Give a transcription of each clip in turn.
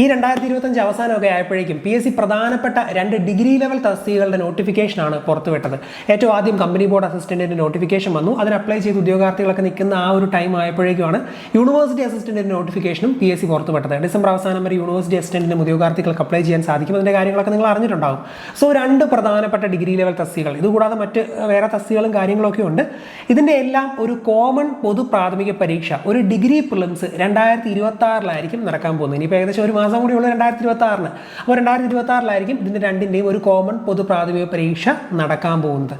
ഈ 2025 അവസാനമൊക്കെ ആയപ്പോഴേക്കും PSC പ്രധാനപ്പെട്ട 2 ഡിഗ്രി ലെവൽ തസ്തികകളുടെ നോട്ടിഫിക്കേഷനാണ് പുറത്തുവിട്ടത്. ഏറ്റവും ആദ്യം കമ്പനി ബോർഡ് അസിസ്റ്റന്റിന്റെ നോട്ടിഫിക്കേഷൻ വന്നു. അതിന് അപ്ലൈ ചെയ്ത് ഉദ്യോഗാർത്ഥികളൊക്കെ നിൽക്കുന്ന ആ ഒരു ടൈം ആയപ്പോഴേക്കുമാണ് യൂണിവേഴ്സിറ്റി അസിസ്റ്റന്റിന്റെ നോട്ടിഫിക്കേഷനും PSC പുറത്തുവിട്ടത്. ഡിസംബർ അവസാനം വരെ യൂണിവേഴ്സിറ്റി അസിസ്റ്റന്റിന് ഉദ്യോഗാർത്ഥികൾക്ക് അപ്ലൈ ചെയ്യാൻ സാധിക്കും. അതിന്റെ കാര്യങ്ങളൊക്കെ നിങ്ങൾ അറിഞ്ഞിട്ടുണ്ടാകും. സോ 2 പ്രധാനപ്പെട്ട ഡിഗ്രി ലെവൽ തസ്തികകൾ, ഇതുകൂടാതെ മറ്റ് വേറെ തസ്തികകളും കാര്യങ്ങളൊക്കെ ഉണ്ട്. ഇതിന്റെ എല്ലാം ഒരു കോമൺ പൊതു പ്രാഥമിക പരീക്ഷ, ഒരു ഡിഗ്രി പ്രിലിംസ് 2026 നടക്കാൻ പോകുന്നത്. ഇനിയിപ്പോൾ ഏകദേശം ഒരു മാസം കൂടി ഉള്ളൂ 2026. അപ്പോൾ 2026 ഇതിന്റെ രണ്ടിന്റെയും ഒരു കോമൺ പൊതു പ്രാഥമിക പരീക്ഷ നടക്കാൻ പോകുന്നത്.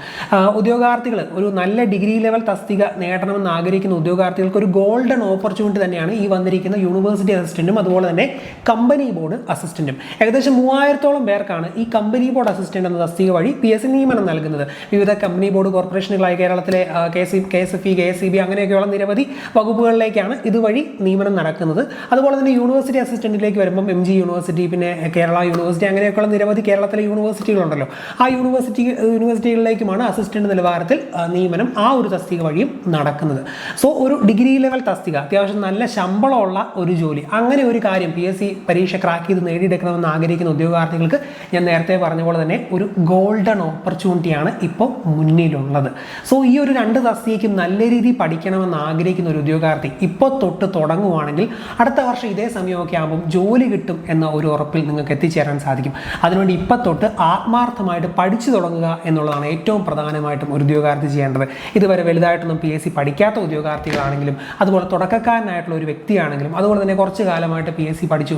ഉദ്യോഗാർത്ഥികൾ ഒരു നല്ല ഡിഗ്രി ലെവൽ തസ്തിക നേടണമെന്ന് ആഗ്രഹിക്കുന്ന ഉദ്യോഗാർത്ഥികൾക്ക് ഒരു ഗോൾഡൻ ഓപ്പർച്യൂണിറ്റി തന്നെയാണ് ഈ വന്നിരിക്കുന്ന യൂണിവേഴ്സിറ്റി അസിസ്റ്റന്റും അതുപോലെ തന്നെ കമ്പനി ബോർഡ് അസിസ്റ്റന്റും. ഏകദേശം 3000-ഓളം പേർക്കാണ് ഈ കമ്പനി ബോർഡ് അസിസ്റ്റന്റ് എന്ന തസ്തിക വഴി PSC നിയമനം നൽകുന്നത്. വിവിധ കമ്പനി ബോർഡ് കോർപ്പറേഷനുകളായ കേരളത്തിലെ KSFE, KSEB അങ്ങനെയൊക്കെയുള്ള നിരവധി വകുപ്പുകളിലേക്കാണ് ഇതുവഴി നിയമനം നടക്കുന്നത്. അതുപോലെ തന്നെ യൂണിവേഴ്സിറ്റി അസിസ്റ്റന്റിലേക്ക് വരുമ്പോൾ MG യൂണിവേഴ്സിറ്റി, പിന്നെ കേരള യൂണിവേഴ്സിറ്റി, അങ്ങനെയൊക്കെയുള്ള നിരവധി കേരളത്തിലെ യൂണിവേഴ്സിറ്റികളുണ്ടല്ലോ. ആ യൂണിവേഴ്സിറ്റികളിലേക്കുമാണ് അസിസ്റ്റന്റ് നിലവാരത്തിൽ നിയമനം ആ ഒരു തസ്തിക വഴിയും നടക്കുന്നത്. സോ ഒരു ഡിഗ്രി ലെവൽ തസ്തിക, അത്യാവശ്യം നല്ല ശമ്പളമുള്ള ഒരു ജോലി, അങ്ങനെ ഒരു കാര്യം PSC പരീക്ഷ ക്രാക്ക് ചെയ്ത് നേടിയെടുക്കണമെന്ന് ആഗ്രഹിക്കുന്ന ഉദ്യോഗാർത്ഥികൾക്ക് ഞാൻ നേരത്തെ പറഞ്ഞ പോലെ തന്നെ ഒരു ഗോൾഡൻ ഓപ്പർച്യൂണിറ്റിയാണ് ഇപ്പോൾ മുന്നിലുള്ളത്. സോ ഈ ഒരു 2 തസ്തികയ്ക്കും നല്ല രീതിയിൽ പഠിക്കണമെന്ന് ആഗ്രഹിക്കുന്ന ഒരു ഉദ്യോഗാർത്ഥി ഇപ്പോൾ തൊട്ട് തുടങ്ങുവാണെങ്കിൽ അടുത്ത വർഷം ഇതേ സമയമൊക്കെ ആകുമ്പോൾ ജോലി കിട്ടും എന്ന ഒരു ഉറപ്പിൽ നിങ്ങൾക്ക് എത്തിച്ചേരാൻ സാധിക്കും. അതിനുവേണ്ടി ഇപ്പം തൊട്ട് ആത്മാർത്ഥമായിട്ട് പഠിച്ചു തുടങ്ങുക എന്നുള്ളതാണ് ഏറ്റവും പ്രധാനമായിട്ടും ഒരു ഉദ്യോഗാർത്ഥി ചെയ്യേണ്ടത്. ഇതുവരെ വലുതായിട്ടൊന്നും PSC പഠിക്കാത്ത ഉദ്യോഗാർത്ഥികളാണെങ്കിലും, അതുപോലെ തുടക്കക്കാരനായിട്ടുള്ള ഒരു വ്യക്തിയാണെങ്കിലും, അതുപോലെ തന്നെ കുറച്ച് കാലമായിട്ട് PSC പഠിച്ചു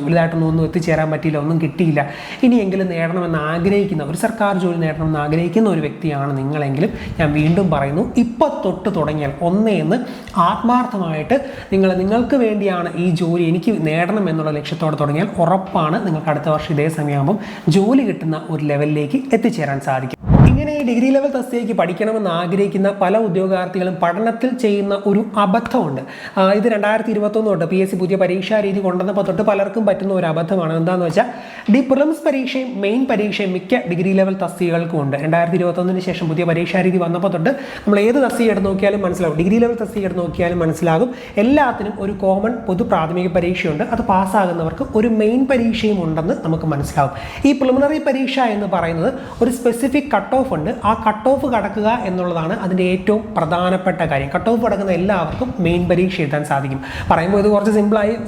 ഒന്നും എത്തിച്ചേരാൻ പറ്റിയില്ല, ഒന്നും കിട്ടിയില്ല, ഇനിയെങ്കിലും നേടണമെന്ന് ആഗ്രഹിക്കുന്ന, ഒരു സർക്കാർ ജോലി നേടണമെന്ന് ആഗ്രഹിക്കുന്ന ഒരു വ്യക്തിയാണ് നിങ്ങളെങ്കിലും ഞാൻ വീണ്ടും പറയുന്നു, ഇപ്പം തൊട്ട് തുടങ്ങിയാൽ ഒന്നേന്ന് ആത്മാർത്ഥമായിട്ട് നിങ്ങൾക്ക് വേണ്ടിയാണ് ഈ ജോലി എനിക്ക് നേടണം എന്നുള്ള ലക്ഷ്യത്തോടെ തുടങ്ങിയാൽ ഉറപ്പാണ് നിങ്ങൾക്ക് അടുത്ത വർഷം ഇതേ സമയമാകുമ്പം ജോലി കിട്ടുന്ന ഒരു ലെവലിലേക്ക് എത്തിച്ചേരാൻ സാധിക്കും. ഇങ്ങനെ ഈ ഡിഗ്രി ലെവൽ തസ്തികയ്ക്ക് പഠിക്കണമെന്ന് ആഗ്രഹിക്കുന്ന പല ഉദ്യോഗാർത്ഥികളും പഠനത്തിൽ ചെയ്യുന്ന ഒരു അബദ്ധമുണ്ട്. ഇത് 2021 തൊട്ട് PSC പുതിയ പരീക്ഷാ രീതി കൊണ്ടുവന്നപ്പോൾ തൊട്ട് പലർക്കും പറ്റുന്ന ഒരു അബദ്ധമാണ്. എന്താണെന്ന് വെച്ചാൽ പ്രിലിംസ് പരീക്ഷയും മെയിൻ പരീക്ഷയും മിക്ക ഡിഗ്രി ലെവൽ തസ്തികകൾക്കും ഉണ്ട്. 2021 ശേഷം പുതിയ പരീക്ഷാ രീതി വന്നപ്പോൾ തൊട്ട് നമ്മൾ ഏത് തസ്തിക എടുത്ത് നോക്കിയാലും മനസ്സിലാകും, ഡിഗ്രി ലെവൽ തസ്തിക എടുത്ത് നോക്കിയാലും മനസ്സിലാകും, എല്ലാത്തിനും ഒരു കോമൺ പൊതു പ്രാഥമിക പരീക്ഷയുണ്ട്. അത് പാസ്സാകുന്നവർക്ക് ഒരു മെയിൻ പരീക്ഷയും ഉണ്ടെന്ന് നമുക്ക് മനസ്സിലാവും. ഈ പ്രിലിമിനറി പരീക്ഷ എന്ന് പറയുന്നത് ഒരു സ്പെസിഫിക് കട്ട് ഓഫ് ഉണ്ട്. ആ കട്ട് ഓഫ് കടക്കുക എന്നുള്ളതാണ് അതിൻ്റെ ഏറ്റവും പ്രധാനപ്പെട്ട കാര്യം. കട്ട് ഓഫ് കടക്കുന്ന എല്ലാവർക്കും മെയിൻ പരീക്ഷ എഴുതാൻ സാധിക്കും. പറയുമ്പോൾ ഇത് കുറച്ച്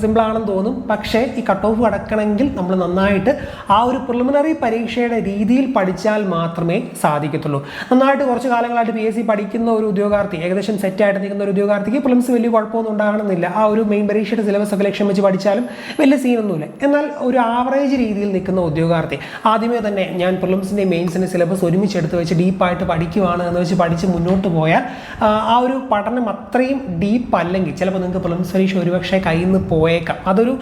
സിമ്പിളാണെന്ന് തോന്നും. പക്ഷേ ഈ കട്ട് ഓഫ് കടക്കണമെങ്കിൽ നമ്മൾ നന്നായിട്ട് ആ ഒരു പ്രിലിമിനറി പരീക്ഷയുടെ രീതിയിൽ പഠിച്ചാൽ മാത്രമേ സാധിക്കത്തുള്ളൂ. നന്നായിട്ട് കുറച്ച് കാലങ്ങളായിട്ട് PSC പഠിക്കുന്ന ഒരു ഉദ്യോഗാർത്ഥി, ഏകദേശം സെറ്റായിട്ട് നിൽക്കുന്ന ഒരു ഉദ്യോഗാർത്ഥിക്ക് പ്രിലിംസ് വലിയ കുഴപ്പമൊന്നും ഉണ്ടാകണമെന്നില്ല. ആ ഒരു മെയിൻ പരീക്ഷയുടെ സിലബസ് ഒക്കെ ലക്ഷ്യം വെച്ച് പഠിച്ചാലും വലിയ സീനൊന്നുമില്ല. എന്നാൽ ഒരു ആവറേജ് രീതിയിൽ നിൽക്കുന്ന ഉദ്യോഗാർത്ഥി ആദ്യമേ തന്നെ ഞാൻ പ്രിലിംസിൻ്റെ മെയിൻസിൻ്റെ സിലബസ് ഒരുമിച്ചെടുത്ത് വെച്ച് ഡീപ്പായിട്ട് പഠിക്കുവാണ് എന്ന് വെച്ച് പഠിച്ച് മുന്നോട്ട് പോയാൽ ആ ഒരു പഠനം അത്രയും ഡീപ്പ് അല്ലെങ്കിൽ ചിലപ്പോൾ നിങ്ങൾക്ക് പ്രിലിംസ് പരീക്ഷ ഒരുപക്ഷെ കയ്യിൽ നിന്ന് പോയേക്കാം. അതൊരു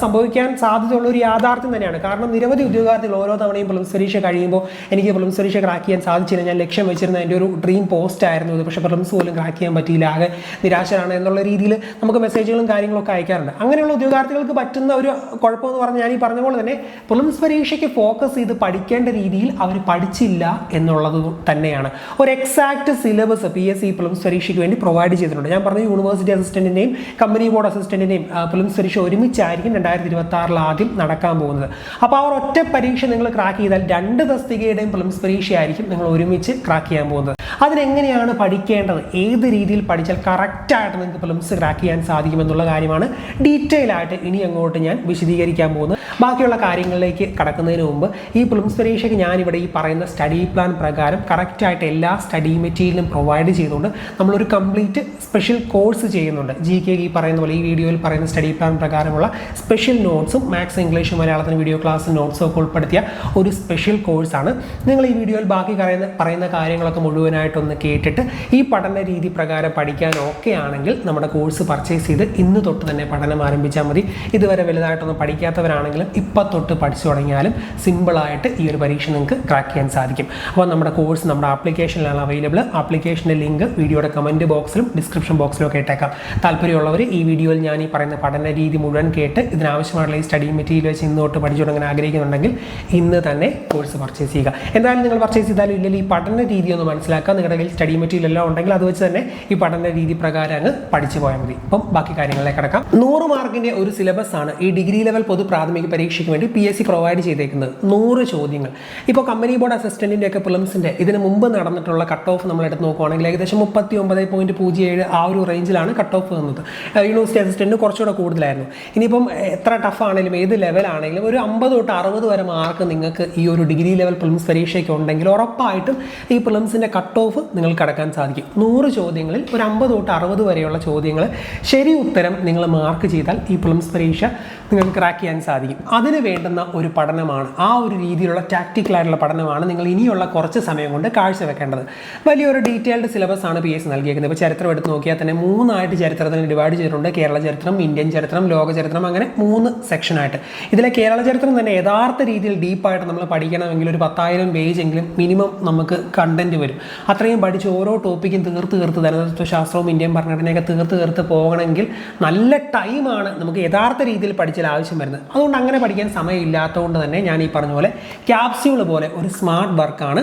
സംഭവിക്കാൻ സാധ്യതയുള്ള ഒരു യാഥാർത്ഥ്യം തന്നെയാണ്. കാരണം നിരവധി ഉദ്യോഗാർത്ഥികൾ ഓരോ തവണയും പ്രിലിംസ് പരീക്ഷ കഴിയുമ്പോൾ എനിക്ക് പ്രിലിംസ് പരീക്ഷ ക്രാക്ക് ചെയ്യാൻ സാധിച്ചില്ല, ഞാൻ ലക്ഷ്യം വെച്ചിരുന്ന എൻ്റെ ഒരു ഡ്രീം പോസ്റ്റ് ആയിരുന്നു ഇത്, പക്ഷേ പ്രിലിംസ് പോലും ക്രാക്ക് ചെയ്യാൻ പറ്റിയില്ല, ആകെ നിരാശരാണ് എന്നുള്ള രീതിയിൽ നമുക്ക് മെസ്സേജുകളും കാര്യങ്ങളൊക്കെ അയക്കാറുണ്ട്. അങ്ങനെയുള്ള ഉദ്യോഗാർത്ഥികൾക്ക് പറ്റുന്ന ഒരു കുഴപ്പമെന്ന് പറഞ്ഞാൽ ഞാൻ ഈ പറഞ്ഞ പോലെ തന്നെ പ്രിലിംസ് പരീക്ഷയ്ക്ക് ഫോക്കസ് ചെയ്ത് പഠിക്കേണ്ട രീതിയിൽ അവർ പഠിച്ചില്ല എന്നുള്ളത് തന്നെയാണ്. ഒരു എക്സാക്ട് സിലബസ് PSC പ്രിലിംസ് പരീക്ഷയ്ക്ക് വേണ്ടി പ്രൊവൈഡ് ചെയ്തിട്ടുണ്ട്. ഞാൻ പറഞ്ഞു യൂണിവേഴ്സിറ്റി അസിസ്റ്റന്റിൻ്റെയും കമ്പനി ബോർഡ് അസിസ്റ്റന്റിൻ്റെയും പ്രിലിംസ് പരീക്ഷ ഒരുമിച്ചായിരിക്കും 2026 ആദ്യം നടക്കാൻ പോകുന്നത്. അപ്പോൾ ആ ഒറ്റ പരീക്ഷ നിങ്ങൾ ക്രാക്ക് ചെയ്താൽ 2 തസ്തികയുടെയും പ്രിലിംസ് പരീക്ഷയായിരിക്കും നിങ്ങൾ ഒരുമിച്ച് ക്രാക്ക് ചെയ്യാൻ പോകുന്നത്. അതിനെങ്ങനെയാണ് പഠിക്കേണ്ടത്, ഏത് രീതിയിൽ പഠിച്ചാൽ കറക്റ്റായിട്ട് നിങ്ങൾക്ക് പ്രിലിംസ് ക്രാക്ക് ചെയ്യാൻ സാധിക്കുമെന്നുള്ള കാര്യമാണ് ഡീറ്റെയിൽ ആയിട്ട് ഇനി അങ്ങോട്ട് ഞാൻ വിശദീകരിക്കാൻ പോകുന്നത്. ബാക്കിയുള്ള കാര്യങ്ങളിലേക്ക് കടക്കുന്നതിന് മുമ്പ് ഈ പ്രിലിംസ് പരീക്ഷയ്ക്ക് ഞാനിവിടെ ഈ പറയുന്ന സ്റ്റഡി പ്ലാൻ പ്രകാരം കറക്റ്റായിട്ട് എല്ലാ സ്റ്റഡി മെറ്റീരിയലും പ്രൊവൈഡ് ചെയ്തുകൊണ്ട് നമ്മളൊരു കംപ്ലീറ്റ് സ്പെഷ്യൽ കോഴ്സ് ചെയ്യുന്നുണ്ട്. GK ഈ പറയുന്ന പോലെ ഈ വീഡിയോയിൽ പറയുന്ന സ്റ്റഡി പ്ലാൻ പ്രകാരമുള്ള സ്പെഷ്യൽ നോട്ട്സും മാത്സ്, ഇംഗ്ലീഷ്, മലയാളത്തിന് വീഡിയോ ക്ലാസ് നോട്ട്സും ഒക്കെ ഉൾപ്പെടുത്തിയ ഒരു സ്പെഷ്യൽ കോഴ്സാണ്. നിങ്ങൾ ഈ വീഡിയോയിൽ ബാക്കി പറയുന്ന കാര്യങ്ങളൊക്കെ മുഴുവനായിട്ടൊന്ന് കേട്ടിട്ട് ഈ പഠന രീതി പ്രകാരം പഠിക്കാൻ ഓക്കെ ആണെങ്കിൽ നമ്മുടെ കോഴ്സ് പർച്ചേസ് ചെയ്ത് ഇന്ന് തൊട്ട് തന്നെ പഠനം ആരംഭിച്ചാൽ മതി. ഇതുവരെ വലുതായിട്ടൊന്നും പഠിക്കാത്തവരാണെങ്കിലും ഇപ്പം തൊട്ട് പഠിച്ചു തുടങ്ങിയാലും സിമ്പിളായിട്ട് ഈ ഒരു പരീക്ഷ നിങ്ങൾക്ക് ക്രാക്ക് ചെയ്യാൻ സാധിക്കും. അപ്പോൾ നമ്മുടെ കോഴ്സ് നമ്മുടെ ആപ്ലിക്കേഷനിലാണ് അവൈലബിൾ. ആപ്ലിക്കേഷൻ്റെ ലിങ്ക് വീഡിയോയുടെ കമൻറ്റ് ബോക്സിലും ഡിസ്ക്രിപ്ഷൻ ബോക്സിലും ഒക്കെ ഇട്ടേക്കാം. താല്പര്യമുള്ളവർ ഈ വീഡിയോയിൽ ഞാൻ ഈ പറയുന്ന പഠന രീതി മുഴുവൻ കേട്ട് ഇതിനാവശ്യമായിട്ടുള്ള ഈ സ്റ്റഡി മെറ്റീരിയൽ വെച്ച് ഇന്ന് തൊട്ട് പഠിച്ചു തുടങ്ങാൻ ആഗ്രഹിക്കുന്നുണ്ടെങ്കിൽ ഇന്ന് തന്നെ കോഴ്സ് പർച്ചേസ് ചെയ്യുക. എന്തായാലും നിങ്ങൾ പർച്ചേസ് ചെയ്താലും ഇല്ലെങ്കിൽ ഈ പഠന രീതി ഒന്ന് മനസ്സിലാക്കുക. നിങ്ങളുടെ കയ്യിൽ സ്റ്റഡി മെറ്റീരിയൽ എല്ലാം ഉണ്ടെങ്കിൽ അത് വെച്ച് തന്നെ ഈ പഠന രീതി പ്രകാരം അങ്ങ് പഠിച്ചു പോയാൽ മതി. അപ്പം ബാക്കി കാര്യങ്ങളിലേക്ക് കിടക്കാം. 100 മാർക്കിന്റെ ഒരു സിലബസ് ആണ് ഈ ഡിഗ്രി ലെവൽ പൊതു പ്രാഥമിക പരീക്ഷയ്ക്ക് വേണ്ടി PSC പ്രൊവൈഡ് ചെയ്തേക്കുന്നത്. 100 ചോദ്യങ്ങൾ. ഇപ്പോൾ കമ്പനി ബോർഡ് അസിസ്റ്റന്റിന്റെ ഒക്കെ പ്രിലിംസിന്റെ ഇതിന് മുമ്പ് നടന്നിട്ടുള്ള കട്ട് ഓഫ് നമ്മൾ എടുത്ത് നോക്കുകയാണെങ്കിൽ ഏകദേശം 39.07 ആ ഒരു റേഞ്ചിലാണ് കട്ട് ഓഫ് വന്നത്. യൂണിവേഴ്സിറ്റി അസിസ്റ്റന്റ് കുറച്ചുകൂടെ കൂടുതലായിരുന്നു. ഇനിയിപ്പം എത്ര ടഫ് ആണെങ്കിലും ഏത് ലെവലാണെങ്കിലും ഒരു 50 തൊട്ട് 60 വരെ മാർക്ക് നിങ്ങൾക്ക് ഈ ഒരു ഡിഗ്രി ലെവൽ പ്രിലിംസ് പരീക്ഷയ്ക്ക് ഉണ്ടെങ്കിൽ ഉറപ്പായിട്ടും ഈ പ്രിലിംസിന്റെ കട്ട് ഓഫ് നിങ്ങൾക്ക് കടക്കാൻ സാധിക്കും. 100 ചോദ്യങ്ങളിൽ ഒരു 50 തൊട്ട് 60 വരെയുള്ള ചോദ്യങ്ങൾ ശരി ഉത്തരം നിങ്ങൾ മാർക്ക് ചെയ്താൽ ഈ പ്രിലിംസ് പരീക്ഷ നിങ്ങൾക്ക് ക്രാക്ക് ചെയ്യാൻ സാധിക്കും. അതിന് വേണ്ടുന്ന ഒരു പഠനമാണ്, ആ ഒരു രീതിയിലുള്ള ടാക്റ്റിക്കലായിട്ടുള്ള പഠനമാണ് നിങ്ങൾ ഇനിയുള്ള കുറച്ച് സമയം കൊണ്ട് കാഴ്ചവെക്കേണ്ടത്. വലിയൊരു ഡീറ്റെയിൽഡ് സിലബസ് ആണ് PSC നൽകിയിരിക്കുന്നത്. ഇപ്പോൾ ചരിത്രം എടുത്ത് നോക്കിയാൽ തന്നെ 3 ചരിത്രത്തിന് ഡിവൈഡ് ചെയ്തിട്ടുണ്ട്. കേരള ചരിത്രം, ഇന്ത്യൻ ചരിത്രം, ലോക ചരിത്രം, അങ്ങനെ 3 സെക്ഷനായിട്ട്. ഇതിലെ കേരള ചരിത്രം തന്നെ യഥാർത്ഥ രീതിയിൽ ഡീപ്പായിട്ട് നമ്മൾ പഠിക്കണമെങ്കിൽ ഒരു 10,000 പേജ് എങ്കിലും മിനിമം നമുക്ക് കണ്ടന്റ് വരും. അത്രയും പഠിച്ച് ഓരോ ടോപ്പിക്കും തീർത്ത് ധനതത്വശാസ്ത്രവും ഇന്ത്യൻ ഭരണഘടനയൊക്കെ തീർത്ത് പോകണമെങ്കിൽ നല്ല ടൈമാണ് നമുക്ക് യഥാർത്ഥ രീതിയിൽ പഠിച്ചാൽ ആവശ്യം വരുന്നത്. അതുകൊണ്ട് അങ്ങനെ പഠിക്കാൻ സമയമില്ലാത്തതുകൊണ്ട് തന്നെ ഞാൻ ഈ പറഞ്ഞ പോലെ ക്യാപ്സ്യൂൾ പോലെ ഒരു സ്മാർട്ട് വർക്കാണ്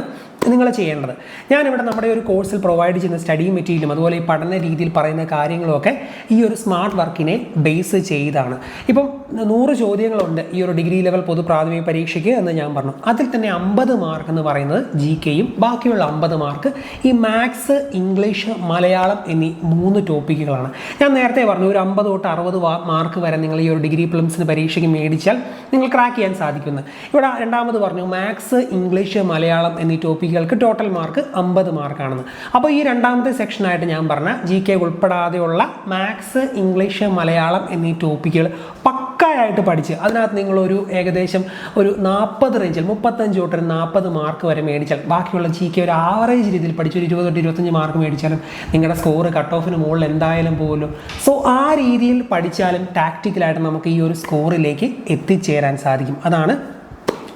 നിങ്ങൾ ചെയ്യേണ്ടത്. ഞാനിവിടെ നമ്മുടെ ഒരു കോഴ്സിൽ പ്രൊവൈഡ് ചെയ്യുന്ന സ്റ്റഡി മെറ്റീരിയലും അതുപോലെ ഈ പഠന രീതിയിൽ പറയുന്ന കാര്യങ്ങളുമൊക്കെ ഈ ഒരു സ്മാർട്ട് വർക്കിനെ ബേസ് ചെയ്താണ്. ഇപ്പം 100 ചോദ്യങ്ങളുണ്ട് ഈ ഒരു ഡിഗ്രി ലെവൽ പൊതു പ്രാഥമിക പരീക്ഷയ്ക്ക് എന്ന് ഞാൻ പറഞ്ഞു. അതിൽ തന്നെ 50 മാർക്ക് എന്ന് പറയുന്നത് GKയും ബാക്കിയുള്ള 50 മാർക്ക് ഈ മാത്സ്, ഇംഗ്ലീഷ്, മലയാളം എന്നീ 3 ടോപ്പിക്കുകളാണ്. ഞാൻ നേരത്തെ പറഞ്ഞു ഒരു 50 തൊട്ട് 60 മാർക്ക് വരെ നിങ്ങൾ ഈ ഒരു ഡിഗ്രി പ്രിലിംസിന് പരീക്ഷയ്ക്ക് മേടിച്ചാൽ നിങ്ങൾ ക്രാക്ക് ചെയ്യാൻ സാധിക്കുന്നു. ഇവിടെ രണ്ടാമത് പറഞ്ഞു മാത്സ്, ഇംഗ്ലീഷ്, മലയാളം എന്നീ ടോപ്പിക് ടോട്ടൽ മാർക്ക് 50 മാർക്കാണെന്ന്. അപ്പോൾ ഈ രണ്ടാമത്തെ സെക്ഷനായിട്ട് ഞാൻ പറഞ്ഞ GK ഉൾപ്പെടാതെയുള്ള മാത്സ്, ഇംഗ്ലീഷ്, മലയാളം എന്നീ ടോപ്പിക്കുകൾ പക്കായിട്ട് പഠിച്ച് അതിനകത്ത് നിങ്ങളൊരു ഏകദേശം ഒരു 40 റേഞ്ചിൽ 35 തൊട്ട് 40 മാർക്ക് വരെ മേടിച്ചാൽ ബാക്കിയുള്ള GK ഒരു ആവറേജ് രീതിയിൽ പഠിച്ച് ഒരു 20 തൊട്ട് 25 മാർക്ക് മേടിച്ചാലും നിങ്ങളുടെ സ്കോർ കട്ട് ഓഫിന് മുകളിൽ എന്തായാലും പോകുമല്ലോ. സോ ആ രീതിയിൽ പഠിച്ചാലും ടാക്റ്റിക്കലായിട്ട് നമുക്ക് ഈ ഒരു സ്കോറിലേക്ക് എത്തിച്ചേരാൻ സാധിക്കും. അതാണ്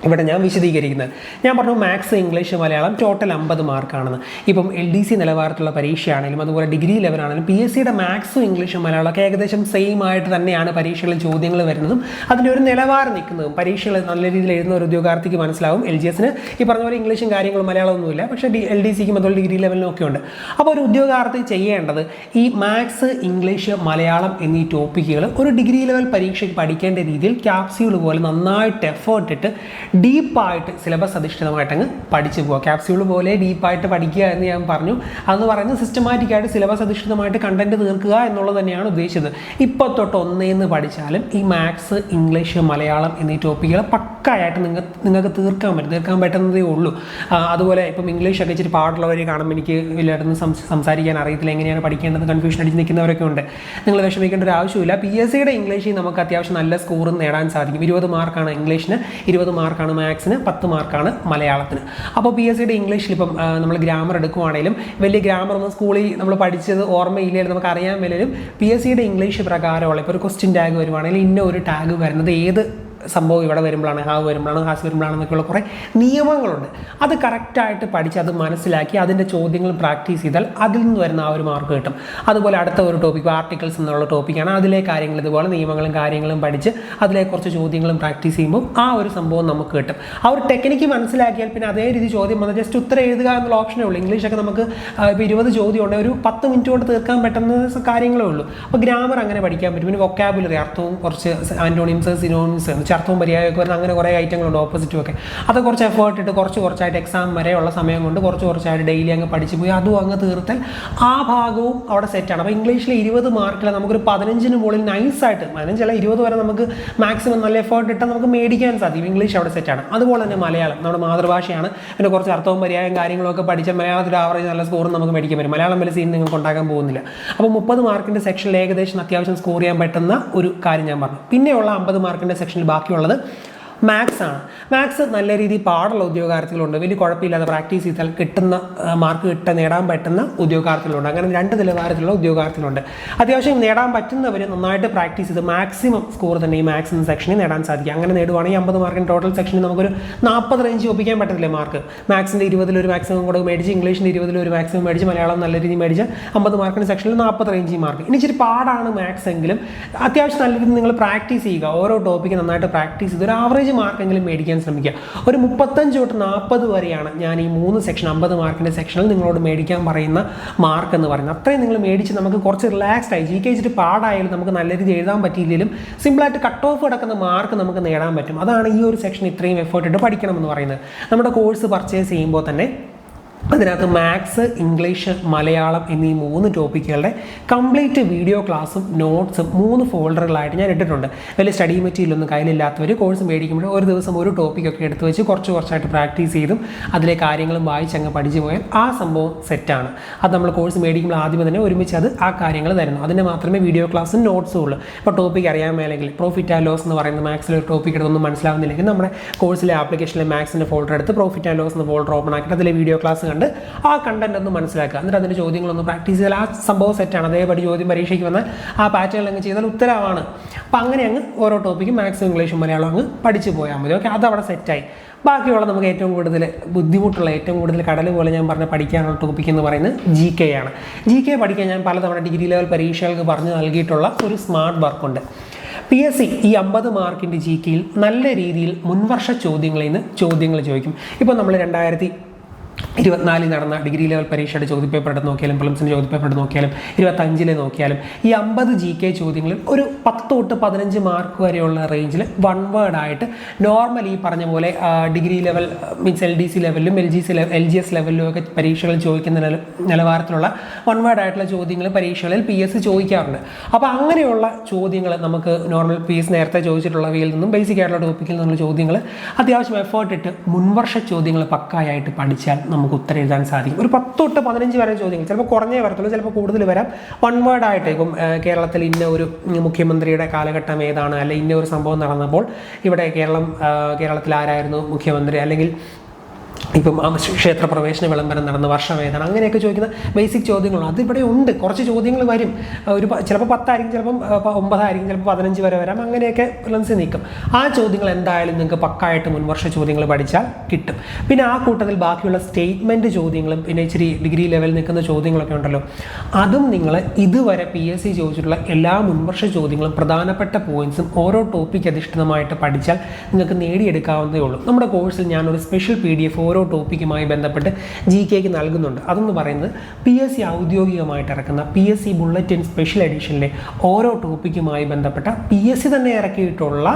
ഇവിടെ ഞാൻ വിശദീകരിക്കുന്നത്. ഞാൻ പറഞ്ഞു മാത്സ്, ഇംഗ്ലീഷ്, മലയാളം ടോട്ടൽ 50 മാർക്കാണെന്ന്. ഇപ്പം LDC നിലവാരത്തിലുള്ള പരീക്ഷയാണെങ്കിലും അതുപോലെ ഡിഗ്രി ലെവലാണെങ്കിലും PSCയുടെ മാത്സും ഇംഗ്ലീഷും മലയാളമൊക്കെ ഏകദേശം സെയിം ആയിട്ട് തന്നെയാണ് പരീക്ഷകളിൽ ചോദ്യങ്ങൾ വരുന്നതും അതിൻ്റെ ഒരു നിലവാരം നിൽക്കുന്നതും. പരീക്ഷകൾ നല്ല രീതിയിൽ എഴുതുന്ന ഒരു ഉദ്യോഗാർത്ഥിക്ക് മനസ്സിലാവും. LGSന് ഈ പറഞ്ഞ പോലെ ഇംഗ്ലീഷും കാര്യങ്ങളും മലയാളമൊന്നുമില്ല, പക്ഷേ LDCക്കും അതുപോലെ ഡിഗ്രി ലെവലിനും ഒക്കെ ഉണ്ട്. അപ്പോൾ ഒരു ഉദ്യോഗാർത്ഥി ചെയ്യേണ്ടത് ഈ മാത്സ്, ഇംഗ്ലീഷ്, മലയാളം എന്നീ ടോപ്പിക്കുകൾ ഒരു ഡിഗ്രി ലെവൽ പരീക്ഷയ്ക്ക് പഠിക്കേണ്ട രീതിയിൽ ക്യാപ്സ്യൂൾ പോലെ നന്നായിട്ട് എഫേർട്ട് ഇട്ട് ഡീപ്പായിട്ട് സിലബസ് അധിഷ്ഠിതമായിട്ട് അങ്ങ് പഠിച്ചു പോവുക. ക്യാപ്സ്യൂൾ പോലെ ഡീപ്പായിട്ട് പഠിക്കുക എന്ന് ഞാൻ പറഞ്ഞു. അതെന്ന് പറയുന്നത് സിസ്റ്റമാറ്റിക്കായിട്ട് സിലബസ് അധിഷ്ഠിതമായിട്ട് കണ്ടന്റ് തീർക്കുക എന്നുള്ളത് തന്നെയാണ് ഉദ്ദേശിച്ചത്. ഇപ്പോൾ തൊട്ട് ഒന്നേന്ന് പഠിച്ചാലും ഈ മാത്സ്, ഇംഗ്ലീഷ്, മലയാളം എന്നീ ടോപ്പിക്കുകൾ പക്കായിട്ട് നിങ്ങൾക്ക് തീർക്കാൻ പറ്റുന്നതേ ഉള്ളൂ. അതുപോലെ ഇപ്പം ഇംഗ്ലീഷൊക്കെ ഇച്ചിരി പാടുള്ളവർ കാണുമ്പോൾ എനിക്ക് വലിയായിട്ടൊന്നും സംസാരിക്കാൻ അറിയത്തില്ല, എങ്ങനെയാണ് പഠിക്കേണ്ടത്, കൺഫ്യൂഷൻ അടിച്ച് നിൽക്കുന്നവരൊക്കെ ഉണ്ട്. നിങ്ങൾ വിഷമിക്കേണ്ട ഒരു ആവശ്യമില്ല. PSCയുടെ ഇംഗ്ലീഷിൽ നമുക്ക് അത്യാവശ്യം നല്ല സ്കോറും നേടാൻ സാധിക്കും. 20 മാർക്കാണ് ഇംഗ്ലീഷിന്, 20 മാർക്കാണ് മാത്സിന്, 10 മാർക്കാണ് മലയാളത്തിന്. അപ്പോൾ PSCയുടെ ഇംഗ്ലീഷിൽ ഇപ്പം നമ്മൾ ഗ്രാമർ എടുക്കുവാണെങ്കിലും വലിയ ഗ്രാമർ ഒന്നും സ്കൂളിൽ നമ്മൾ പഠിച്ചത് ഓർമ്മയില്ലെങ്കിൽ നമുക്ക് അറിയാൻ മേലും PSCയുടെ ഇംഗ്ലീഷ് പ്രകാരമുള്ള ഇപ്പോൾ ഒരു ക്വസ്റ്റ്യൻ ടാഗ് വരുവാണെങ്കിൽ ഇന്ന ഒരു ടാഗ് വരുന്നത് ഏത് സംഭവം ഇവിടെ വരുമ്പോഴാണ്, ഹാവ് വരുമ്പോഴാണ്, ഹാസ് വരുമ്പോഴാണെന്നൊക്കെയുള്ള കുറേ നിയമങ്ങളുണ്ട്. അത് കറക്റ്റായിട്ട് പഠിച്ച് അത് മനസ്സിലാക്കി അതിൻ്റെ ചോദ്യങ്ങൾ പ്രാക്ടീസ് ചെയ്താൽ അതിൽ നിന്ന് വരുന്ന ആ ഒരു മാർക്ക് കിട്ടും. അതുപോലെ അടുത്ത ഒരു ടോപ്പിക് ആർട്ടിക്കിൾസ് എന്നുള്ള ടോപ്പിക്കാണ്. അതിലെ കാര്യങ്ങൾ ഇതുപോലെ നിയമങ്ങളും കാര്യങ്ങളും പഠിച്ച് അതിലെ കുറച്ച് ചോദ്യങ്ങളും പ്രാക്ടീസ് ചെയ്യുമ്പോൾ ആ ഒരു സംഭവം നമുക്ക് കിട്ടും. ആ ഒരു ടെക്നിക്ക് മനസ്സിലാക്കിയാൽ പിന്നെ അതേ രീതി ചോദ്യം വന്നാൽ ജസ്റ്റ് ഉത്തരം എഴുതുക എന്നുള്ള ഓപ്ഷനേ ഉള്ളൂ. ഇംഗ്ലീഷൊക്കെ നമുക്ക് ഇപ്പോൾ 20 ചോദ്യം ഉണ്ട്, ഒരു 10 മിനിറ്റ് കൊണ്ട് തീർക്കാൻ പറ്റുന്ന കാര്യങ്ങളേ ഉള്ളൂ. അപ്പോൾ ഗ്രാമർ അങ്ങനെ പഠിക്കാൻ പറ്റും. പിന്നെ വൊക്കാബുലറി അർത്ഥവും കുറച്ച് ആൻറ്റോണിംസ്, സിനോണിംസ്, അർത്ഥവും പരിഹാരമൊക്കെ വരുന്ന അങ്ങനെ കുറേ ഐറ്റങ്ങളുണ്ട്, ഓപ്പോസിറ്റും ഒക്കെ. അത് കുറച്ച് എഫേർട്ട് ഇട്ട് കുറച്ചായിട്ട് എക്സാം വരെയുള്ള സമയം കൊണ്ട് കുറച്ചായിട്ട് ഡെയിലി അങ്ങ് പഠിച്ചു പോയി അതും അങ്ങ് തീർത്താൽ ആ ഭാഗവും അവിടെ സെറ്റാണ്. അപ്പോൾ ഇംഗ്ലീഷിൽ 20 മാർക്കിൽ നമുക്കൊരു 15 മുകളിൽ നൈസായിട്ട് 15 അല്ല 20 വരെ നമുക്ക് മാക്സിമം നല്ല എഫേർട്ട് ഇട്ടാൽ നമുക്ക് മേടിക്കാൻ സാധിക്കും. ഇംഗ്ലീഷ് അവിടെ സെറ്റാണ്. അതുപോലെ തന്നെ മലയാളം നമ്മുടെ മാതൃഭാഷയാണ്. പിന്നെ കുറച്ച് അർത്ഥവും പരിഹാരം കാര്യങ്ങളൊക്കെ പഠിച്ചാൽ മലയാളത്തിൽ ആവറേജ് നല്ല സ്കോറും നമുക്ക് മേടിക്കാൻ പറ്റും. മലയാളം വലിയ സീൻ നിങ്ങൾക്ക് ഉണ്ടാക്കാൻ പോകുന്നില്ല. അപ്പോൾ 30 മാർക്കിൻ്റെ സെക്ഷനിൽ ഏകദേശം അത്യാവശ്യം സ്കോർ ചെയ്യാൻ പറ്റുന്ന ഒരു കാര്യം ഞാൻ പറഞ്ഞു. പിന്നെയുള്ള 50 മാർക്കിൻ്റെ സെക്ഷനിൽ ബാക്കിയുള്ളത് മാത്സ് ആണ്. മാത്സ് നല്ല രീതിയിൽ പാടുള്ള ഉദ്യോഗാർത്ഥികളുണ്ട്, വലിയ കുഴപ്പമില്ലാതെ പ്രാക്ടീസ് ചെയ്താൽ കിട്ടുന്ന മാർക്ക് നേടാൻ പറ്റുന്ന ഉദ്യോഗാർത്ഥികളുണ്ട്. അങ്ങനെ 2 നിലവാരത്തിലുള്ള ഉദ്യോഗാർത്ഥികളുണ്ട്. അത്യാവശ്യം നേടാൻ പറ്റുന്നവർ നന്നായിട്ട് പ്രാക്ടീസ് ചെയ്ത് മാക്സിമം സ്കോർ തന്നെ ഈ മാത്സ് എന്ന സെക്ഷനിൽ നേടാൻ സാധിക്കും. അങ്ങനെ നേടുവാണെങ്കിൽ 50 മാർക്കിന് ടോട്ടൽ സെക്ഷനിൽ നമുക്കൊരു 40 റേഞ്ച് ഒപ്പിക്കാൻ പറ്റത്തില്ലേ മാർക്ക്. മാത്സിൻ്റെ 20 ഒരു മാക്സിമം കൂടെ മേടിച്ച്, ഇംഗ്ലീഷിൻ്റെ 20 ഒരു മാക്സിമം മേടിച്ച്, മലയാളം നല്ല രീതിയിൽ മേടിച്ച് 50 മാർക്കിന് സെക്ഷനിൽ 40 റേഞ്ച് മാർക്ക്. ഇനി ഇച്ചിരി പാടാണ് മാത്സ് എങ്കിലും അത്യാവശ്യം നല്ല രീതിയിൽ നിങ്ങൾ പ്രാക്ടീസ് ചെയ്യുക. ഓരോ ടോപ്പിക്ക് നന്നായിട്ട് പ്രാക്ടീസ് ചെയ്ത് ഒരു ആവറേജ് ആവറേജ് മാർക്കെങ്കിലും മേടിക്കാൻ ശ്രമിക്കുക. ഒരു 35 തൊട്ട് 40 വരെയാണ് ഞാൻ ഈ 3 സെക്ഷൻ 50 മാർക്കിൻ്റെ സെക്ഷനിൽ നിങ്ങളോട് മേടിക്കാൻ പറയുന്ന മാർക്ക് എന്ന് പറയുന്നത്. അത്രയും നിങ്ങൾ മേടിച്ച് നമുക്ക് കുറച്ച് റിലാക്സ്ഡ് ആയി GK വെച്ചിട്ട് പാടായാലും നമുക്ക് നല്ല രീതിയിൽ എഴുതാൻ പറ്റിയില്ലെങ്കിലും സിമ്പിളായിട്ട് കട്ട് ഓഫ് കിടക്കുന്ന മാർക്ക് നമുക്ക് നേടാൻ പറ്റും. അതാണ് ഈ ഒരു സെക്ഷൻ ഇത്രയും എഫേർട്ട് ഇട്ട് പഠിക്കണമെന്ന് പറയുന്നത്. നമ്മുടെ കോഴ്സ് പർച്ചേസ് ചെയ്യുമ്പോൾ തന്നെ അതിനകത്ത് മാത്സ്, ഇംഗ്ലീഷ്, മലയാളം എന്നീ 3 ടോപ്പിക്കുകളുടെ കംപ്ലീറ്റ് വീഡിയോ ക്ലാസ്സും നോട്ട്സും 3 ഫോൾഡറുകളായിട്ട് ഞാൻ ഇട്ടിട്ടുണ്ട്. വലിയ സ്റ്റഡി മെറ്റീരിയലൊന്നും കയ്യിലില്ലാത്തവർ കോഴ്സ് മേടിക്കുമ്പോൾ ഒരു ദിവസം ഒരു ടോപ്പിക്കൊക്കെ എടുത്ത് വെച്ച് കുറച്ചായിട്ട് പ്രാക്ടീസ് ചെയ്തും അതിലെ കാര്യങ്ങളും വായിച്ചങ്ങ് പഠിച്ചു പോയാൽ ആ സംഭവം സെറ്റാണ്. അത് നമ്മൾ കോഴ്സ് മേടിക്കുമ്പോൾ ആദ്യമേ തന്നെ ഒരുമിച്ച് ആ കാര്യങ്ങൾ തരുന്നു. അതിന് മാത്രമേ വീഡിയോ ക്ലാസ്സും നോട്ട്സും ഉള്ളൂ. ഇപ്പോൾ ടോപ്പിക്ക് അറിയാൻ മേലെങ്കിൽ പ്രോഫിറ്റ് ആൻഡ് ലോസ് എന്ന് പറയുന്ന മാത്സിലെ ഒരു ടോപ്പിക്ക് എടുത്തൊന്നും മനസ്സിലാവുന്നില്ലെങ്കിൽ നമ്മുടെ കോഴ്സിലെ ആപ്ലിക്കേഷനിലെ മാത്സിൻ്റെ ഫോൾഡർ എടുത്ത് പ്രോഫിറ്റ് ആൻഡ് ലോസ് എന്ന ഫോൾഡർ ഓപ്പൺ ആക്കിയിട്ട് അതിലെ വീഡിയോ ക്ലാസ് ആ കണ്ടന്റ് ഒന്ന് മനസ്സിലാക്കുക. എന്നിട്ട് അതിൻ്റെ ചോദ്യങ്ങളൊന്ന് പ്രാക്ടീസ് ചെയ്താൽ ആ സംഭവം സെറ്റാണ്. അതേപടി ചോദ്യം പരീക്ഷയ്ക്ക് വന്നാൽ ആ പാറ്റേൺ അങ്ങ് ചെയ്താൽ ഉത്തരവാണ്. അപ്പോൾ അങ്ങനെ അങ്ങ് ഓരോ ടോപ്പിക്കും മാത്സും ഇംഗ്ലീഷും മലയാളം അങ്ങ് പഠിച്ചു പോയാൽ മതി. ഓക്കെ, അതവിടെ സെറ്റായി. ബാക്കിയുള്ള നമുക്ക് ഏറ്റവും കൂടുതൽ ബുദ്ധിമുട്ടുള്ള, ഏറ്റവും കൂടുതൽ കടൽ പോലെ ഞാൻ പറഞ്ഞ പഠിക്കാനുള്ള ടോപ്പിക് എന്ന് പറയുന്നത് GK ആണ്. GK പഠിക്കാൻ ഞാൻ പലതവണ ഡിഗ്രി ലെവൽ പരീക്ഷകൾക്ക് പറഞ്ഞു നൽകിയിട്ടുള്ള ഒരു സ്മാർട്ട് വർക്കുണ്ട്. PSC ഈ 50 മാർക്കിൻ്റെ GKയിൽ നല്ല രീതിയിൽ മുൻവർഷ ചോദ്യങ്ങളിൽ നിന്ന് ചോദ്യങ്ങൾ ചോദിക്കും. ഇപ്പോൾ നമ്മൾ 2024 നടന്ന ഡിഗ്രി ലെവൽ പരീക്ഷയുടെ ചോദ്യപേപ്പർ എടുത്ത് നോക്കിയാലും പ്രിലിംസിൻ്റെ ചോദ്യപേപ്പർ എടുത്ത് നോക്കിയാലും 25 നോക്കിയാലും ഈ 50 GK ചോദ്യങ്ങളിൽ ഒരു 10 തൊട്ട് 15 മാർക്ക് വരെയുള്ള റേഞ്ചിൽ വൺ വേർഡ് ആയിട്ട് നോർമൽ ഈ പറഞ്ഞ പോലെ degree level means LDC ലെവലിലും LGS ലെവലിലും ഒക്കെ പരീക്ഷകൾ ചോദിക്കുന്ന നിലവാരത്തിലുള്ള വൺ വേർഡ് ആയിട്ടുള്ള ചോദ്യങ്ങൾ പരീക്ഷകളിൽ PSC ചോദിക്കാറുണ്ട്. അപ്പോൾ അങ്ങനെയുള്ള ചോദ്യങ്ങൾ നമുക്ക് നോർമൽ PSC നേരത്തെ ചോദിച്ചിട്ടുള്ളവയിൽ നിന്നും ബേസിക് ആയിട്ടുള്ള ടോപ്പിക്കിൽ നിന്നുള്ള ചോദ്യങ്ങൾ അത്യാവശ്യം എഫേർട്ട് ഇട്ട് മുൻവർഷ ചോദ്യങ്ങൾ പക്കായായിട്ട് പഠിച്ചാൽ നമുക്ക് ഉത്തരം എഴുതാൻ സാധിക്കും. ഒരു 10 തൊട്ട് 15 വരെ ചോദ്യങ്ങൾ ചിലപ്പോൾ കുറഞ്ഞേ വരത്തുള്ളൂ, ചിലപ്പോൾ കൂടുതൽ വരാം. വൺ വേർഡ് ആയിട്ട് ഇപ്പം കേരളത്തിൽ ഇന്ന ഒരു മുഖ്യമന്ത്രിയുടെ കാലഘട്ടം ഏതാണ്, അല്ലെങ്കിൽ ഇന്ന ഒരു സംഭവം നടന്നപ്പോൾ ഇവിടെ കേരളത്തിൽ ആരായിരുന്നു മുഖ്യമന്ത്രി, അല്ലെങ്കിൽ ഇപ്പം ക്ഷേത്രപ്രവേശന വിളംബരം നടന്ന വർഷം ഏതാണ്, അങ്ങനെയൊക്കെ ചോദിക്കുന്ന ബേസിക് ചോദ്യങ്ങളാണ്. അതിവിടെ ഉണ്ട്. കുറച്ച് ചോദ്യങ്ങൾ വരും. ചിലപ്പോൾ 10 ആയിരിക്കും, ചിലപ്പം 9 ആയിരിക്കും, ചിലപ്പോൾ 15 വരെ വരാം. അങ്ങനെയൊക്കെ പ്രിലിംസിൽ നിൽക്കും. ആ ചോദ്യങ്ങൾ എന്തായാലും നിങ്ങൾക്ക് പക്കായിട്ട് മുൻവർഷ ചോദ്യങ്ങൾ പഠിച്ചാൽ കിട്ടും. പിന്നെ ആ കൂട്ടത്തിൽ ബാക്കിയുള്ള സ്റ്റേറ്റ്മെൻറ്റ് ചോദ്യങ്ങളും പിന്നെ ഇച്ചിരി ഡിഗ്രി ലെവലിൽ നിൽക്കുന്ന ചോദ്യങ്ങളൊക്കെ ഉണ്ടല്ലോ, അതും നിങ്ങൾ ഇതുവരെ PSC ചോദിച്ചിട്ടുള്ള എല്ലാ മുൻവർഷ ചോദ്യങ്ങളും പ്രധാനപ്പെട്ട പോയിന്റ്സും ഓരോ ടോപ്പിക് അധിഷ്ഠിതമായിട്ട് പഠിച്ചാൽ നിങ്ങൾക്ക് നേടിയെടുക്കാവുന്നതേ ഉള്ളൂ. നമ്മുടെ കോഴ്സിൽ ഞാനൊരു സ്പെഷ്യൽ PDF ഓരോ ടോപ്പിക്കുമായി ബന്ധപ്പെട്ട് GKക്ക് നൽകുന്നുണ്ട്. അതെന്ന് പറയുന്നത് PSC ഔദ്യോഗികമായിട്ട് ഇറക്കുന്ന PSC ബുള്ളറ്റിൻ സ്പെഷ്യൽ എഡിഷനിലെ ഓരോ ടോപ്പിക്കുമായി ബന്ധപ്പെട്ട PSC തന്നെ ഇറക്കിയിട്ടുള്ള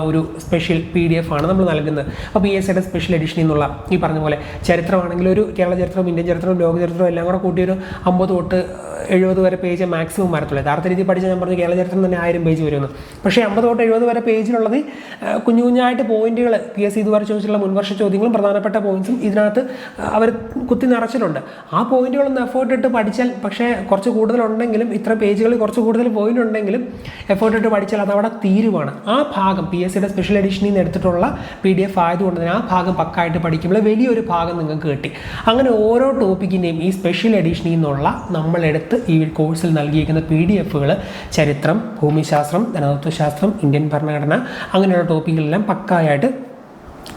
ഒരു സ്പെഷ്യൽ PDF ആണ് നമ്മൾ നൽകുന്നത്. അപ്പോൾ PSCയുടെ സ്പെഷ്യൽ എഡിഷനിൽ നിന്നുള്ള ഈ പറഞ്ഞ പോലെ ചരിത്രമാണെങ്കിൽ ഒരു കേരള ചരിത്രവും ഇന്ത്യൻ ചരിത്രവും ലോക ചരിത്രവും എല്ലാം കൂടെ കൂട്ടിയൊരു 50 തൊട്ട് 70 വരെ പേജ് മാക്സിമം വരത്തുള്ളൂ. യഥാർത്ഥ രീതിയിൽ പഠിച്ചാൽ ഞാൻ പറഞ്ഞു കേരള ചരിത്രം തന്നെ 1000 പേജ് വരുമെന്ന്. പക്ഷേ 50 തൊട്ട് 70 വരെ പേജിലുള്ളത് കുഞ്ഞായിട്ട് പോയിന്റുകൾ PSC ഇതുവരെ ചോദിച്ചിട്ടുള്ള മുൻവർഷ ചോദ്യങ്ങളും പ്രധാനപ്പെട്ട പോയിന്റ്സും ഇതിനകത്ത് അവർ കുത്തി നിറച്ചിട്ടുണ്ട്. ആ പോയിന്റുകളൊന്ന് എഫേർട്ട് ഇട്ട് പഠിച്ചാൽ, പക്ഷേ കുറച്ച് കൂടുതലുണ്ടെങ്കിലും ഇത്ര പേജുകളിൽ കുറച്ച് കൂടുതൽ പോയിന്റ് ഉണ്ടെങ്കിലും എഫേർട്ട് ഇട്ട് പഠിച്ചാൽ അതവിടെ തീരുവാണ്. ആ ഭാഗം PSCയുടെ സ്പെഷ്യൽ എഡിഷനിൽ നിന്ന് എടുത്തിട്ടുള്ള PDF ആയതുകൊണ്ട് തന്നെ ആ ഭാഗം പക്കായിട്ട് പഠിക്കുമ്പോൾ വലിയൊരു ഭാഗം നിങ്ങൾക്ക് കിട്ടി. അങ്ങനെ ഓരോ ടോപ്പിക്കിൻ്റെയും ഈ സ്പെഷ്യൽ എഡിഷനിൽ നിന്നുള്ള നമ്മളെടുത്ത് ഈ കോഴ്സിൽ നൽകിയിരിക്കുന്ന PDFകൾ ചരിത്രം, ഭൂമിശാസ്ത്രം, ധനതത്വശാസ്ത്രം, ഇന്ത്യൻ ഭരണഘടന അങ്ങനെയുള്ള ടോപ്പിക്കുകളെല്ലാം പക്കായായിട്ട്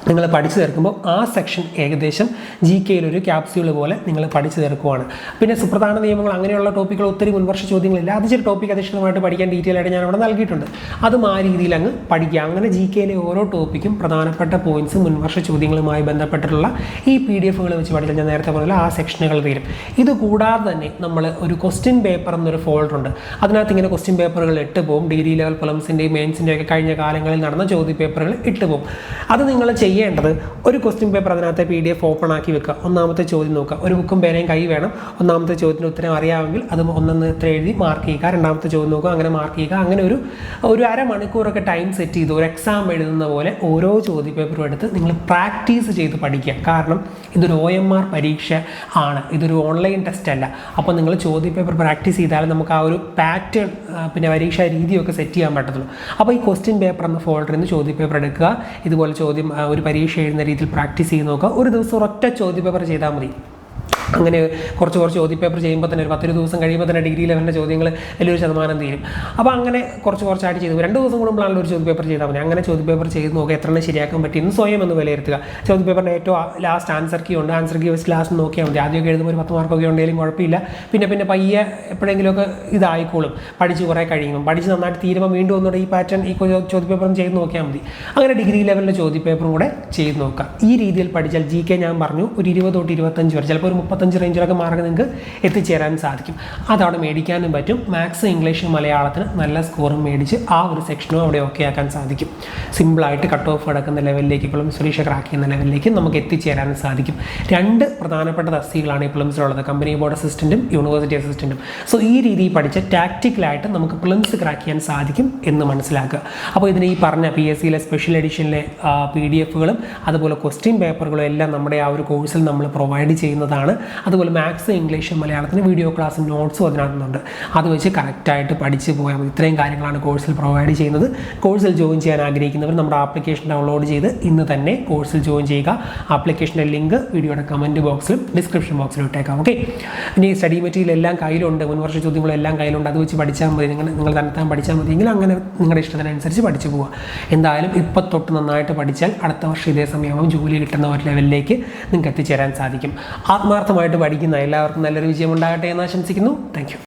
നിങ്ങൾ പഠിച്ചു തീർക്കുമ്പോൾ ആ സെക്ഷൻ ഏകദേശം GKയിലൊരു ക്യാപ്സ്യൂൾ പോലെ നിങ്ങൾ പഠിച്ചു തീർക്കുവാണ്. പിന്നെ സുപ്രധാന നിയമങ്ങൾ അങ്ങനെയുള്ള ടോപ്പിക്കുകൾ ഒത്തിരി മുൻവർഷ ചോദ്യങ്ങളില്ല. അത് ചില ടോപ്പിക് അധിഷ്ഠിതമായിട്ട് പഠിക്കാൻ ഡീറ്റെയിൽ ആയിട്ട് ഞാൻ അവിടെ നൽകിയിട്ടുണ്ട്. അതും ആ രീതിയിൽ അങ്ങ് പഠിക്കുക. അങ്ങനെ GKയിലെ ഓരോ ടോപ്പിക്കും പ്രധാനപ്പെട്ട പോയിന്റ്സും മുൻവർഷ ചോദ്യങ്ങളുമായി ബന്ധപ്പെട്ടിട്ടുള്ള ഈ PDFകൾ വെച്ച് പഠിച്ചാൽ ഞാൻ നേരത്തെ പറഞ്ഞ ആ സെക്ഷനുകൾ തീരും. ഇത് കൂടാതെ തന്നെ നമ്മൾ ഒരു ക്വസ്റ്റ്യൻ പേപ്പർ എന്നൊരു ഫോൾഡർ ഉണ്ട്. അതിനകത്ത് ഇങ്ങനെ ക്വസ്റ്റ്യൻ പേപ്പറുകൾ ഇട്ട് പോകും. ഡിഗ്രി ലെവൽ പ്രിലിംസിൻ്റെയും മെയിൻസിൻ്റെയും ഒക്കെ കഴിഞ്ഞ കാലങ്ങളിൽ നടന്ന ചോദ്യ പേപ്പറുകൾ ഇട്ട് പോകും. അത് നിങ്ങൾ ചെയ്യേണ്ടത് ഒരു ക്വസ്റ്റ്യൻ പേപ്പർ അതിനകത്ത് PDF ഓപ്പൺ ആക്കി വെക്കുക. ഒന്നാമത്തെ ചോദ്യം നോക്കുക. ഒരു ബുക്കും പേനയും കൈ വേണം. ഒന്നാമത്തെ ചോദ്യത്തിന് ഉത്തരം അറിയാമെങ്കിൽ അത് ഒന്നെന്ന് ഇത്ര എഴുതി മാർക്ക് ചെയ്യുക. രണ്ടാമത്തെ ചോദ്യം നോക്കുക, അങ്ങനെ മാർക്ക് ചെയ്യുക. അങ്ങനെ ഒരു അരമണിക്കൂറൊക്കെ ടൈം സെറ്റ് ചെയ്ത് ഒരു എക്സാം എഴുതുന്ന പോലെ ഓരോ ചോദ്യ പേപ്പറും എടുത്ത് നിങ്ങൾ പ്രാക്ടീസ് ചെയ്ത് പഠിക്കുക. കാരണം ഇതൊരു OMR പരീക്ഷ ആണ്, ഇതൊരു ഓൺലൈൻ ടെസ്റ്റ് അല്ല. അപ്പോൾ നിങ്ങൾ ചോദ്യ പേപ്പർ പ്രാക്ടീസ് ചെയ്താൽ നമുക്ക് ആ ഒരു പാറ്റേൺ പിന്നെ പരീക്ഷാ രീതിയൊക്കെ സെറ്റ് ചെയ്യാൻ പറ്റത്തുള്ളൂ. അപ്പോൾ ഈ ക്വസ്റ്റ്യൻ പേപ്പർ എന്ന ഫോൾഡറിൽ നിന്ന് ചോദ്യ പേപ്പർ എടുക്കുക. ഇതുപോലെ ചോദ്യം ഒരു പരീക്ഷ എഴുതുന്ന രീതിയിൽ പ്രാക്ടീസ് ചെയ്ത് നോക്കുക. ഒരു ദിവസം ഒരൊറ്റ ചോദ്യ പേപ്പർ ചെയ്താൽ മതി. അങ്ങനെ കുറച്ച് ചോദ്യപേപ്പർ ചെയ്യുമ്പോൾ തന്നെ ഒരു 10 ദിവസം കഴിയുമ്പോൾ തന്നെ ഡിഗ്രി ലെവലിൻ്റെ ചോദ്യങ്ങൾ വലിയൊരു ശതമാനം തീരും. അപ്പോൾ അങ്ങനെ കുറച്ചായിട്ട് ചെയ്തു. 2 ദിവസം കൂടുമ്പോഴാണല്ലോ ഒരു ചോദ്യപേപ്പർ ചെയ്താൽ മതി. അങ്ങനെ ചോദ്യപേപ്പർ ചെയ്ത് നോക്കുക, എത്ര ശരിയാക്കാൻ പറ്റിയെന്ന് സ്വയം ഒന്ന് വിലയിരുത്തുക. ചോദ്യപേപ്പറിൻ്റെ ഏറ്റവും ലാസ്റ്റ് ആൻസർ കീ ഉണ്ട്, ആൻസർ കീ വെച്ച് ലാസ്റ്റ് നോക്കിയാൽ മതി. ആദ്യമൊക്കെ എഴുതുമ്പോൾ ഒരു 10 മാർക്കൊക്കെ ഉണ്ടെങ്കിലും കുഴപ്പമില്ല. പിന്നെ പയ്യെ എപ്പോഴെങ്കിലുമൊക്കെ ഇതായിക്കോളും. പഠിച്ച് കുറേ കഴിയുമ്പോൾ പഠിച്ച് നന്നായിട്ട് തീരുമ്പോൾ വീണ്ടും ഒന്നുകൂടെ ഈ പാറ്റേൺ ഈ ചോദ്യപേപ്പറും ചെയ്ത് നോക്കിയാൽ മതി. അങ്ങനെ ഡിഗ്രി ലെവലിൻ്റെ ചോദ്യപേപ്പറും കൂടെ ചെയ്ത് നോക്കുക. ഈ രീതിയിൽ പഠിച്ചാൽ GK ഞാൻ പറഞ്ഞു ഒരു 20 തൊട്ട് 25 വരെ, ചിലപ്പോൾ ഒരു 35 റേഞ്ചിലൊക്കെ മാർക്ക് നിങ്ങൾക്ക് എത്തിച്ചേരാൻ സാധിക്കും. അതവിടെ മേടിക്കാനും പറ്റും. മാത്സ്, ഇംഗ്ലീഷ്, മലയാളത്തിന് നല്ല സ്കോറും മേടിച്ച് ആ ഒരു സെക്ഷനും അവിടെ ഓക്കെ ആക്കാൻ സാധിക്കും. സിമ്പിളായിട്ട് കട്ട് ഓഫ് കിടക്കുന്ന ലെവലിലേക്ക്, പ്രിലിംസ് പരീക്ഷ ക്രാക്ക് ചെയ്യുന്ന ലെവലിലേക്ക് നമുക്ക് എത്തിച്ചേരാൻ സാധിക്കും. 2 പ്രധാനപ്പെട്ട തസ്തികകളാണ് ഈ പ്രിലിംസിലുള്ളത്, കമ്പനി ബോർഡ് അസിസ്റ്റൻറ്റും യൂണിവേഴ്സിറ്റി അസിസ്റ്റൻറ്റും. സോ ഈ രീതിയിൽ പഠിച്ച ടാക്റ്റിക്കലായിട്ട് നമുക്ക് പ്രിലിംസ് ക്രാക്ക് ചെയ്യാൻ സാധിക്കും എന്ന് മനസ്സിലാക്കുക. അപ്പോൾ ഇതിന് ഈ പറഞ്ഞ PSCയിലെ സ്പെഷ്യൽ എഡിഷനിലെ PDF-കളും അതുപോലെ ക്വസ്റ്റ്യൻ പേപ്പറുകളും എല്ലാം നമ്മുടെ ആ ഒരു കോഴ്സിൽ നമ്മൾ പ്രൊവൈഡ് ചെയ്യുന്നതാണ്. അതുപോലെ മാത്സ്, ഇംഗ്ലീഷ്, മലയാളത്തിന് വീഡിയോ ക്ലാസ്സും നോട്ട്സും അതിനകത്തുണ്ട്. അത് വെച്ച് കറക്റ്റായിട്ട് പഠിച്ച് പോയാൽ മതി. ഇത്രയും കാര്യങ്ങളാണ് കോഴ്സിൽ പ്രൊവൈഡ് ചെയ്യുന്നത്. കോഴ്സിൽ ജോയിൻ ചെയ്യാൻ ആഗ്രഹിക്കുന്നവർ നമ്മുടെ ആപ്ലിക്കേഷൻ ഡൗൺലോഡ് ചെയ്ത് ഇന്ന് തന്നെ കോഴ്സിൽ ജോയിൻ ചെയ്യുക. ആപ്ലിക്കേഷൻ്റെ ലിങ്ക് വീഡിയോയുടെ കമൻറ്റ് ബോക്സിലും ഡിസ്ക്രിപ്ഷൻ ബോക്സിലും ഇട്ടേക്കാം. ഓക്കെ, ഇനി സ്റ്റഡി മെറ്റീരിയൽ എല്ലാം കയ്യിലുണ്ട്, മുൻവർഷ ചോദ്യങ്ങളെല്ലാം കയ്യിലുണ്ട്. അത് വെച്ച് പഠിച്ചാൽ മതി. നിങ്ങൾ തന്നെ പഠിച്ചാൽ മതിയെങ്കിൽ അങ്ങനെ നിങ്ങളുടെ ഇഷ്ടത്തിനനുസരിച്ച് പഠിച്ചു പോവുക. എന്തായാലും ഇപ്പം തൊട്ട് നന്നായിട്ട് പഠിച്ചാൽ അടുത്ത വർഷം ഇതേ സമയമാകും ജോലി കിട്ടുന്ന ഒരു ലെവലിലേക്ക് നിങ്ങൾക്ക് എത്തിച്ചേരാൻ സാധിക്കും. ആത്മാർത്ഥമായിട്ട് പഠിക്കുന്ന എല്ലാവർക്കും നല്ലൊരു വിജയം ഉണ്ടാകട്ടെ എന്ന് ആശംസിക്കുന്നു. Thank you.